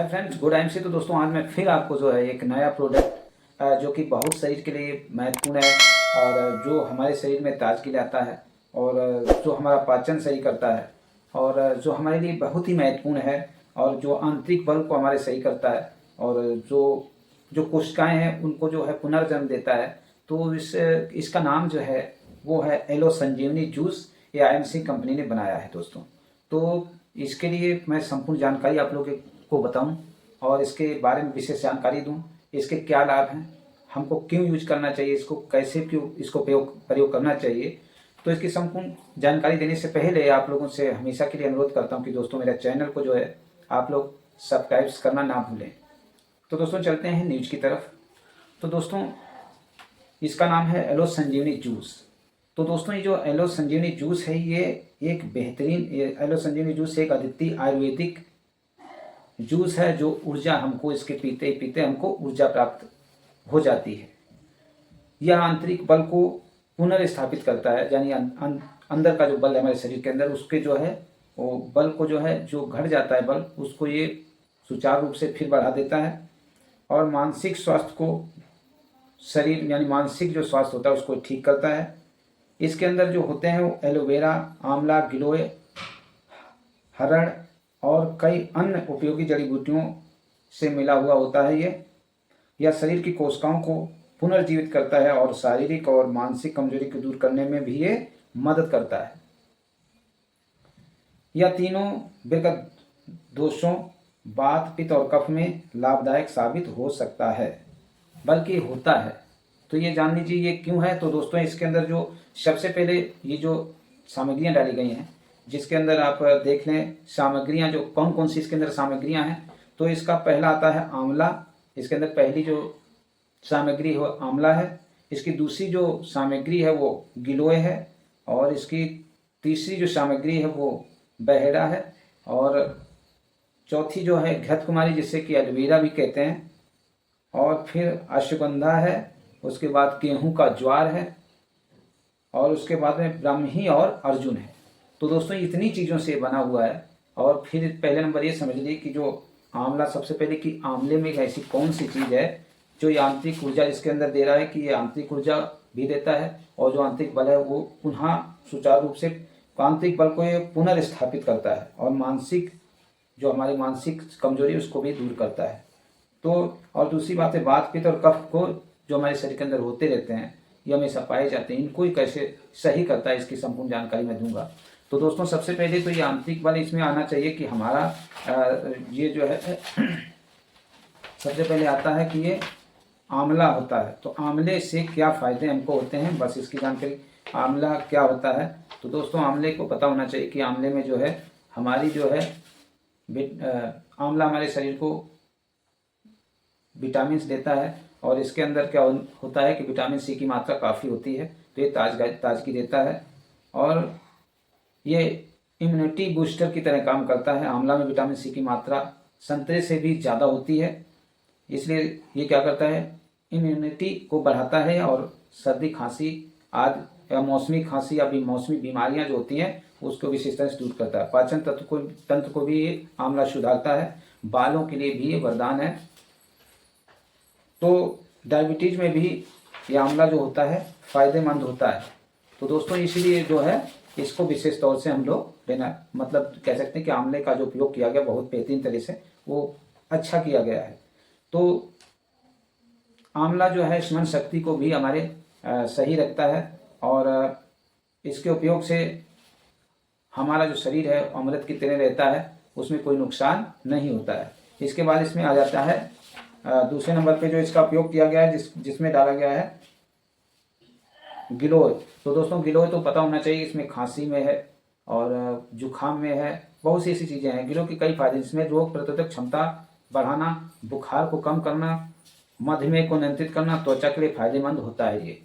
Hi friends, good time से। तो दोस्तों आज मैं फिर आपको जो है एक नया प्रोडक्ट जो कि बहुत शरीर के लिए महत्वपूर्ण है और जो हमारे शरीर में ताजगी लाता है और जो हमारा पाचन सही करता है और जो हमारे लिए बहुत ही महत्वपूर्ण है और जो आंतरिक बल को हमारे सही करता है और जो जो कोशिकाएं हैं उनको जो है पुनर्जन्म देता है। तो इसका नाम जो है वो है एलो संजीवनी जूस। ये आईएमसी कंपनी ने बनाया है दोस्तों। तो इसके लिए मैं संपूर्ण जानकारी आप लोगों को बताऊं और इसके बारे में विशेष जानकारी दूं। इसके क्या लाभ हैं, हमको क्यों यूज करना चाहिए, इसको कैसे क्यों इसको प्रयोग करना चाहिए। तो इसकी संपूर्ण जानकारी देने से पहले आप लोगों से हमेशा के लिए अनुरोध करता हूं कि दोस्तों मेरे चैनल को जो है आप लोग सब्सक्राइब करना ना भूलें। तो दोस्तों चलते हैं न्यूज की तरफ। तो दोस्तों इसका नाम है एलो संजीवनी जूस। तो दोस्तों ये जो एलो संजीवनी जूस है ये एक बेहतरीन एलो संजीवनी जूस एक अद्वितीय आयुर्वेदिक जूस है जो ऊर्जा हमको इसके पीते पीते हमको ऊर्जा प्राप्त हो जाती है। यह आंतरिक बल को पुनर्स्थापित करता है, यानी अंदर का जो बल है हमारे शरीर के अंदर उसके जो है वो बल को जो है जो घट जाता है बल उसको ये सुचारू रूप से फिर बढ़ा देता है और मानसिक स्वास्थ्य को शरीर यानी मानसिक जो स्वास्थ्य होता है उसको ठीक करता है। इसके अंदर जो होते हैं वो एलोवेरा, आंवला, गिलोय, हरड़ और कई अन्य उपयोगी जड़ी बूटियों से मिला हुआ होता है। यह शरीर की कोशिकाओं को पुनर्जीवित करता है और शारीरिक और मानसिक कमजोरी को दूर करने में भी ये मदद करता है। यह तीनों विगत दोषों वात, पित्त और कफ में लाभदायक साबित हो सकता है, बल्कि होता है। तो ये जान लीजिए ये क्यों है। तो दोस्तों इसके अंदर जो सबसे पहले ये जो सामग्रियां डाली गई हैं जिसके अंदर आप देख लें सामग्रियां जो कौन कौन सी इसके अंदर सामग्रियां हैं। तो इसका पहला आता है आंवला। इसके अंदर पहली जो सामग्री है वो आंवला है। इसकी दूसरी जो सामग्री है वो गिलोय है और इसकी तीसरी जो सामग्री है वो बहेड़ा है और चौथी जो है घृत कुमारी जिससे कि एलोवेरा भी कहते हैं और फिर अश्वगंधा है। उसके बाद गेहूं का ज्वार है और उसके बाद में ब्राह्मी और अर्जुन है। तो दोस्तों इतनी चीज़ों से बना हुआ है। और फिर पहले नंबर ये समझ लीजिए कि जो आंवला सबसे पहले कि आंवले में एक ऐसी कौन सी चीज़ है जो ये आंतरिक ऊर्जा इसके अंदर दे रहा है कि ये आंतरिक ऊर्जा भी देता है और जो आंतरिक बल है वो पुनः सुचारू रूप से आंतरिक बल को ये पुनर्स्थापित करता है और मानसिक जो हमारी मानसिक कमजोरी उसको भी दूर करता है। तो और दूसरी बात है वात, पित्त और कफ को जो हमारे शरीर के अंदर होते रहते हैं ये हमेशा पाए जाते हैं, इनको ही कैसे सही करता है इसकी संपूर्ण जानकारी मैं दूंगा। तो दोस्तों सबसे पहले तो ये आंतरिक बल इसमें आना चाहिए कि हमारा ये जो है सबसे पहले आता है कि ये आंवला होता है। तो आंवले से क्या फ़ायदे हमको होते हैं बस इसकी जानकारी। आंवला क्या होता है तो दोस्तों आंवले को पता होना चाहिए कि आंवले में जो है हमारी जो है आंवला हमारे शरीर को विटामिन देता है और इसके अंदर क्या होता है कि विटामिन सी की मात्रा काफ़ी होती है तो ये ताजगी देता है और ये इम्यूनिटी बूस्टर की तरह काम करता है। आंवला में विटामिन सी की मात्रा संतरे से भी ज़्यादा होती है, इसलिए ये क्या करता है इम्यूनिटी को बढ़ाता है और सर्दी, खांसी आदि या मौसमी खांसी या भी मौसमी बीमारियां जो होती हैं उसको विशेष तरह से दूर करता है। पाचन तंत्र को भी ये आंवला सुधारता है। बालों के लिए भी ये वरदान है। तो डायबिटीज में भी ये आंवला जो होता है फायदेमंद होता है। तो दोस्तों इसीलिए जो है इसको विशेष तौर से हम लोग लेना मतलब कह सकते हैं कि आंवले का जो उपयोग किया गया बहुत बेहतरीन तरह से वो अच्छा किया गया है। तो आंवला जो है स्मरण शक्ति को भी हमारे सही रखता है और इसके उपयोग से हमारा जो शरीर है अमृत की तरह रहता है, उसमें कोई नुकसान नहीं होता है। इसके बाद इसमें आ जाता है दूसरे नंबर पे जो इसका उपयोग किया गया है जिसमें डाला गया है गिलोय। तो दोस्तों गिलोय तो पता होना चाहिए इसमें खांसी में है और जुखाम में है, बहुत सी ऐसी चीज़ें हैं। गिलोय के कई फायदे जिसमें रोग प्रतिरोधक क्षमता बढ़ाना, बुखार को कम करना, मधुमेह को नियंत्रित करना, त्वचा के लिए फायदेमंद होता है ये।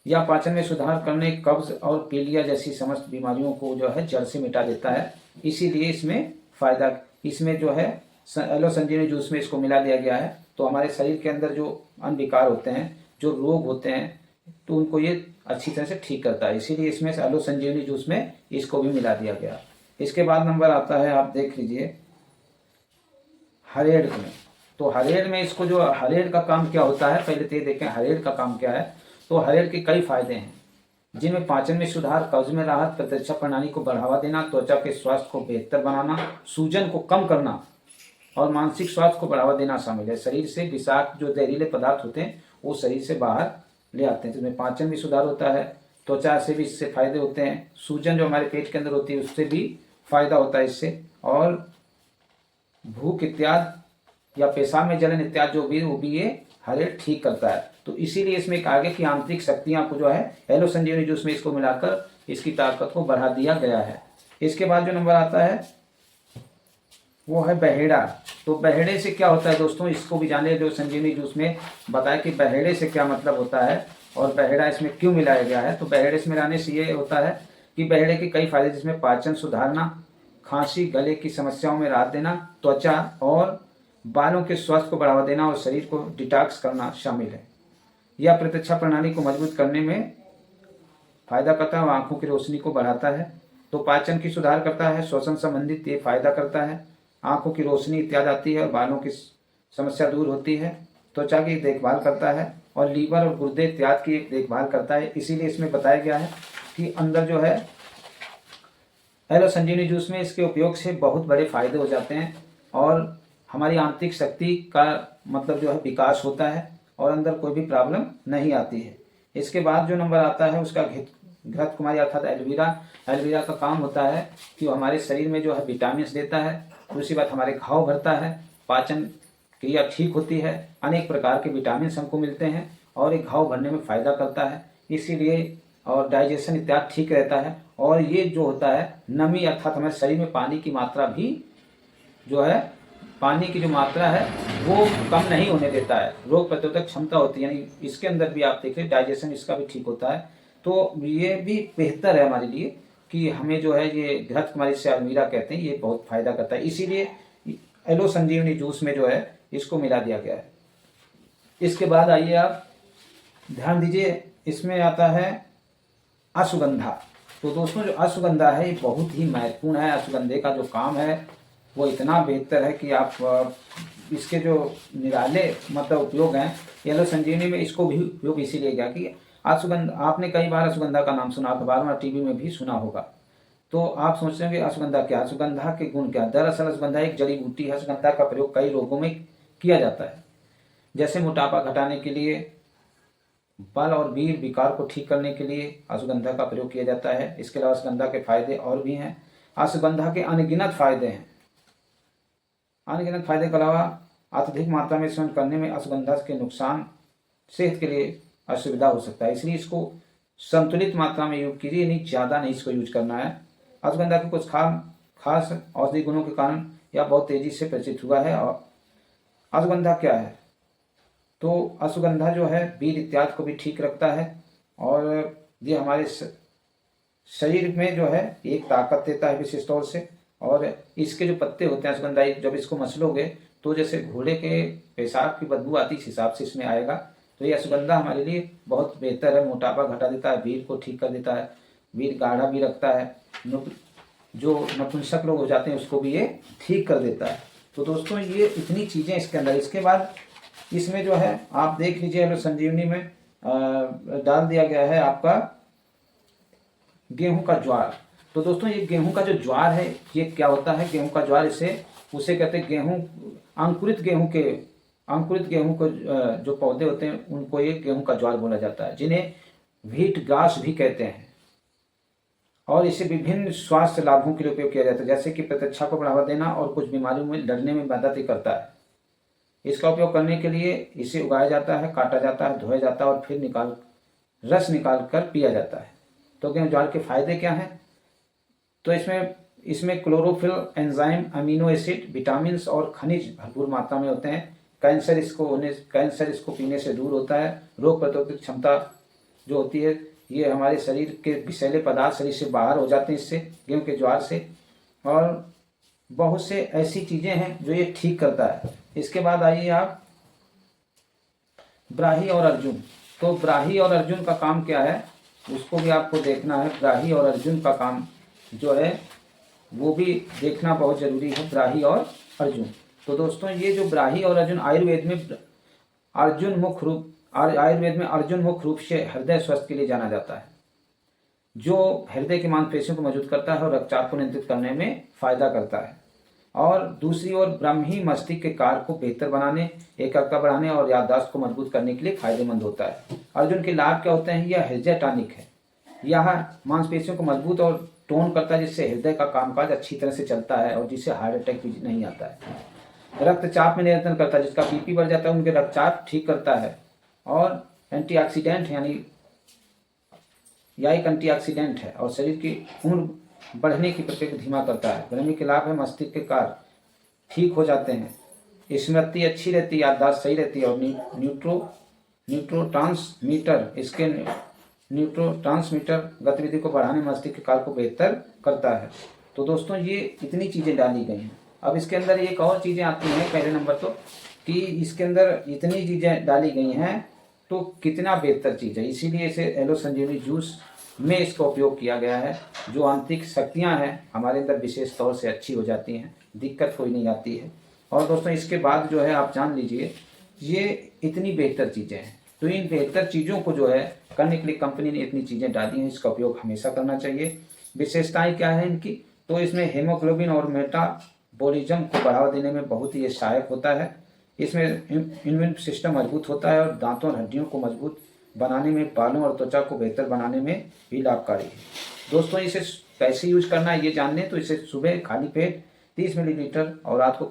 या पाचन में सुधार करने, कब्ज और पीलिया जैसी समस्त बीमारियों को जो है जड़ से मिटा देता है। इसीलिए इसमें फायदा इसमें जो है एलो संजीवनी जूस में इसको मिला दिया गया है। तो हमारे शरीर के अंदर जो अन्य विकार होते हैं, जो रोग होते हैं, तो उनको ये अच्छी तरह से ठीक करता है। इसीलिए इसमें एलो संजीवनी जूस में इसको भी मिला दिया गया। इसके बाद नंबर आता है, आप देख लीजिए हरेड़ में। तो हरेड़ में इसको जो हरेड़ का काम क्या होता है, पहले तो ये देखें हरेड़ का काम क्या है। तो हरेड़ के कई फायदे हैं, जिनमें पाचन में सुधार, कब्ज में राहत, प्रतिरक्षा प्रणाली को बढ़ावा देना, त्वचा के स्वास्थ्य को बेहतर बनाना, सूजन को कम करना और मानसिक स्वास्थ्य को बढ़ावा देना शामिल है। शरीर से विषाक्त जो जहरीले पदार्थ होते हैं वो शरीर से बाहर ले आते हैं, जिसमें पाचन भी सुधार होता है, त्वचा से भी इससे फायदे होते हैं, सूजन जो हमारे पेट के अंदर होती है उससे भी फायदा होता है इससे, और भूख इत्यादि या पेशाब में जलन इत्यादि जो भी वो भी ये हरेड़ ठीक करता है। तो इसीलिए इसमें एक आगे की आंतरिक शक्तियां को जो है एलो संजीवनी जूस में इसको मिलाकर इसकी ताकत को बढ़ा दिया गया है। इसके बाद जो नंबर आता है वो है बहेड़ा। तो बहेड़े से क्या होता है दोस्तों, इसको भी जाने, जो संजीवनी जूस में बताया कि बहेड़े से क्या मतलब होता है और बहेड़ा इसमें क्यों मिलाया गया है। तो बहेड़े से मिलाने से ये होता है कि बहेड़े के कई फायदे, जिसमें पाचन सुधारना, खांसी गले की समस्याओं में राहत देना, त्वचा और बालों के स्वास्थ्य को बढ़ावा देना और शरीर को डिटॉक्स करना शामिल है। यह प्रतिरक्षा प्रणाली को मजबूत करने में फायदा करता है और आंखों की रोशनी को बढ़ाता है। तो पाचन की सुधार करता है, श्वसन संबंधित ये फायदा करता है, आंखों की रोशनी इत्यादि आती है और बालों की समस्या दूर होती है, त्वचा की देखभाल करता है और लीवर और गुर्दे इत्यादि की देखभाल करता है। इसीलिए इसमें बताया गया है कि अंदर जो है एलो संजीवनी जूस में इसके उपयोग से बहुत बड़े फायदे हो जाते हैं और हमारी आंतरिक शक्ति का मतलब जो है विकास होता है और अंदर कोई भी प्रॉब्लम नहीं आती है। इसके बाद जो नंबर आता है उसका घृत कुमारी अर्थात एलोवेरा। एलोवेरा का काम होता है कि वो हमारे शरीर में जो है विटामिन देता है, दूसरी बात हमारे घाव भरता है, पाचन क्रिया ठीक होती है, अनेक प्रकार के विटामिन हमको मिलते हैं और एक घाव भरने में फ़ायदा करता है, इसीलिए और डाइजेशन इत्यादि ठीक रहता है। और ये जो होता है नमी अर्थात हमारे शरीर में पानी की मात्रा भी जो है, पानी की जो मात्रा है वो कम नहीं होने देता है, रोग प्रतिरोधक क्षमता होती है, यानी इसके अंदर भी आप देख रहे डाइजेशन इसका भी ठीक होता है। तो ये भी बेहतर है हमारे लिए कि हमें जो है ये घृत कुमारी से एलोवेरा कहते हैं, ये बहुत फायदा करता है, इसीलिए एलो संजीवनी जूस में जो है इसको मिला दिया गया है। इसके बाद आइए आप ध्यान दीजिए, इसमें आता है अश्वगंधा। तो दोस्तों जो अश्वगंधा है ये बहुत ही महत्वपूर्ण है। अश्वगंधे का जो काम है वो इतना बेहतर है कि आप इसके जो निराले मतलब उपयोग हैं एलो संजीवनी में, इसको भी उपयोग इसीलिए किया कि अश्वगंधा, आपने कई बार अश्वगंधा का नाम सुना, अखबार में टीवी में भी सुना होगा। तो आप सोच रहे हैं अश्वगंधा क्या, अश्वगंधा के गुण क्या। दरअसल अश्वगंधा एक जड़ी बूटी है। अश्वगंधा का प्रयोग कई रोगों में किया जाता है, जैसे मोटापा घटाने के लिए, बल और वीर विकार को ठीक करने के लिए अश्वगंधा का प्रयोग किया जाता है। इसके अलावा अश्वगंधा के फायदे और भी हैं। अश्वगंधा के अनगिनत फायदे हैं। अनगिनत फायदे के अलावा अत्यधिक मात्रा में सेवन करने में अश्वगंधा के नुकसान सेहत के लिए असुविधा हो सकता है, इसलिए इसको संतुलित मात्रा में यूज कीजिए, नहीं ज़्यादा नहीं इसको यूज करना है। अश्वगंधा के कुछ खास औषधि गुणों के कारण यह बहुत तेजी से प्रचलित हुआ है। और अश्वगंधा क्या है, तो अश्वगंधा जो है वीर इत्यादि को भी ठीक रखता है और ये हमारे शरीर में जो है एक ताकत देता है विशेष तौर से। और इसके जो पत्ते होते हैं अश्वगंधा, जब इसको मसलोगे तो जैसे घोड़े के पेशाब की बदबू आती इस हिसाब से इसमें आएगा। तो ये अश्वगंधा हमारे लिए बहुत बेहतर है, मोटापा घटा देता है, वीर को ठीक कर देता है, वीर गाढ़ा भी रखता है, जो नपुंसक लोग हो जाते हैं उसको भी ये ठीक कर देता है। तो दोस्तों ये इतनी चीज़ें इसके अंदर। इसके बाद इसमें जो है आप देख लीजिए एलो संजीवनी में डाल दिया गया है आपका गेहूं का ज्वार। तो दोस्तों ये गेहूं का जो ज्वार है ये क्या होता है, गेहूं का ज्वार उसे कहते हैं गेहूं, अंकुरित गेहूं को जो पौधे होते हैं उनको ये गेहूं का ज्वार बोला जाता है, जिन्हें व्हीट ग्रास भी कहते हैं। और इसे विभिन्न स्वास्थ्य लाभों के लिए उपयोग किया जाता है, जैसे कि प्रतिरक्षा को बढ़ावा देना और कुछ बीमारियों में लड़ने में मदद करता है। इसका उपयोग करने के लिए इसे उगाया जाता है, काटा जाता है, धोया जाता है और फिर रस निकाल कर पिया जाता है। तो गेहूं ज्वार के फायदे क्या हैं, तो इसमें chlorophyll, enzyme, amino acid, vitamin और खनिज भरपूर मात्रा में होते हैं। कैंसर इसको पीने से दूर होता है। रोग प्रतिरोधक क्षमता जो होती है ये हमारे शरीर के विषैले पदार्थ शरीर से बाहर हो जाते हैं इससे, गेहूं के ज्वार से। और बहुत से ऐसी चीज़ें हैं जो ये ठीक करता है। इसके बाद आइए आप ब्राही और अर्जुन। तो ब्राही और अर्जुन का काम क्या है उसको भी आपको देखना है। ब्राही और अर्जुन का काम जो है वो भी देखना बहुत ज़रूरी है, ब्राही और अर्जुन। तो दोस्तों ये जो ब्राही और अर्जुन आयुर्वेद में अर्जुन मुख्य रूप से हृदय स्वास्थ्य के लिए जाना जाता है, जो हृदय की मांसपेशियों को मजबूत करता है और रक्तचाप को नियंत्रित करने में फायदा करता है। और दूसरी ओर ब्राह्मी मस्तिष्क के कार्य को बेहतर बनाने, एकाग्रता बढ़ाने और याददाश्त को मजबूत करने के लिए फायदेमंद होता है। अर्जुन के लाभ क्या होते हैं? यह हृदय टॉनिक है। यह मांसपेशियों को मजबूत और टोन करता है, जिससे हृदय का कामकाज अच्छी तरह से चलता है और जिससे हार्ट अटैक भी नहीं आता है। रक्तचाप में नियंत्रण करता है, जिसका बीपी बढ़ जाता है उनके रक्तचाप ठीक करता है। और एंटीऑक्सीडेंट एक एंटीऑक्सीडेंट है और शरीर की उम्र बढ़ने की प्रक्रिया को धीमा करता है। ब्राह्मी के लाभ है, मस्तिष्क के कार्य ठीक हो जाते हैं, स्मृति अच्छी रहती है, याददाश्त सही रहती है और न्यूरोट्रांसमीटर गतिविधि को बढ़ाने, मस्तिष्क के कार्य को बेहतर करता है। तो दोस्तों ये इतनी चीज़ें डाली गई हैं। अब इसके अंदर एक और चीज़ें आती हैं, पहले नंबर तो कि इसके अंदर इतनी चीज़ें डाली गई हैं तो कितना बेहतर चीज़ है, इसीलिए इसे एलो संजीवनी जूस में इसका उपयोग किया गया है। जो आंतरिक शक्तियां हैं हमारे अंदर विशेष तौर से अच्छी हो जाती हैं, दिक्कत कोई नहीं आती है। और दोस्तों इसके बाद जो है आप जान लीजिए ये इतनी बेहतर चीज़ें हैं, तो इन बेहतर चीज़ों को जो है करने के लिए कंपनी ने इतनी चीज़ें डाली हैं, इसका उपयोग हमेशा करना चाहिए। विशेषताएँ क्या है इनकी? तो इसमें हेमोग्लोबिन और मेटाबॉलिज्म को बढ़ावा देने में बहुत ही सहायक होता है। इसमें इम्यून सिस्टम मजबूत होता है और दांतों और हड्डियों को मजबूत बनाने में, बालों और त्वचा को बेहतर बनाने में भी लाभकारी है। दोस्तों इसे कैसे यूज करना है ये जान लें, तो इसे सुबह खाली पेट 30 मिलीलीटर और रात को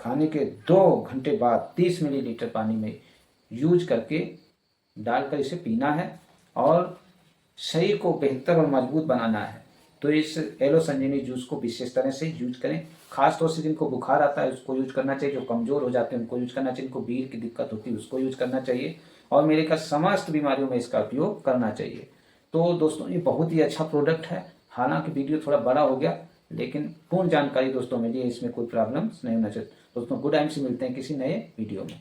खाने के 2 घंटे बाद 30 मिलीलीटर पानी में यूज करके डालकर इसे पीना है और शरीर को बेहतर और मजबूत बनाना है। तो इस एलो संजीवनी जूस को विशेष तरह से यूज करें। खास तौर से जिनको बुखार आता है उसको यूज करना चाहिए, जो कमज़ोर हो जाते हैं उनको यूज करना चाहिए, जिनको बीर की दिक्कत होती है उसको यूज करना चाहिए और मेरे का समस्त बीमारियों में इसका उपयोग करना चाहिए। तो दोस्तों ये बहुत ही अच्छा प्रोडक्ट है। हालांकि वीडियो थोड़ा बड़ा हो गया, लेकिन पूर्ण जानकारी दोस्तों मिली है, इसमें कोई प्रॉब्लम नहीं होना चाहिए। दोस्तों गुड टाइम से मिलते हैं किसी नए वीडियो में।